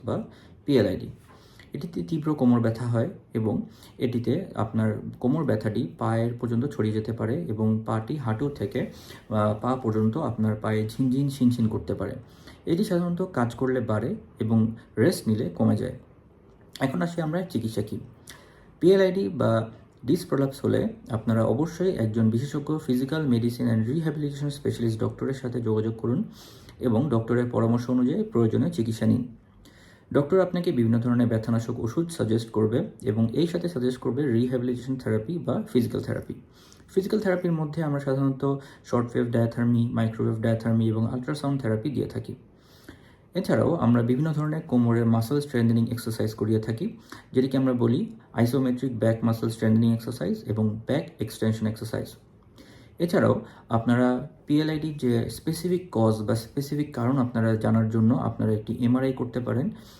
বা পিএলআইডি। এটিতে তীব্র কোমর ব্যথা হয় এবং এটিতে আপনার কোমর ব্যথাটি পায়ের পর্যন্ত ছড়িয়ে যেতে পারে এবং পাটি হাঁটু থেকে পা পর্যন্ত আপনার পায়ে ঝিনঝিন শিনশিন করতে পারে। এটি সাধারণত কাজ করলে বাড়ে এবং রেস্ট নিলে কমে যায়। এখন আসি আমরা চিকিৎসা কী। পিএলআইডি বা ডিস্ক প্রলাপস হলে আপনারা অবশ্যই একজন বিশেষজ্ঞ physical medicine and rehabilitation specialist ডক্টরের সাথে যোগাযোগ করুন এবং ডক্টরের পরামর্শ অনুযায়ী প্রয়োজনীয় চিকিৎসা নিন। ডক্টর আপনাকে বিভিন্ন ধরনের ব্যথানাশক ওষুধ সাজেস্ট করবে এবং এই সাথে সাজেস্ট করবে রিহ্যাবিলিটেশন থেরাপি বা ফিজিক্যাল থেরাপি। ফিজিক্যাল থেরাপির মধ্যে আমরা সাধারণত শর্টওয়েভ ডায়াথার্মি, মাইক্রোওয়েভ ডায়াথার্মি এবং আল্ট্রাসাউন্ড থেরাপি দিয়ে থাকি। এছাড়াও আমরা বিভিন্ন ধরনের কোমরের মাসল স্ট্রেন্থেনিং এক্সারসাইজ করিয়ে থাকি, যেটিকে আমরা বলি isometric back muscle strengthening exercise এবং ব্যাক এক্সটেনশন এক্সারসাইজ। এছাড়াও আপনারা পিএলআইডির যে স্পেসিফিক কজ বা স্পেসিফিক কারণ আপনারা জানার জন্য আপনারা একটি এমআরআই করতে পারেন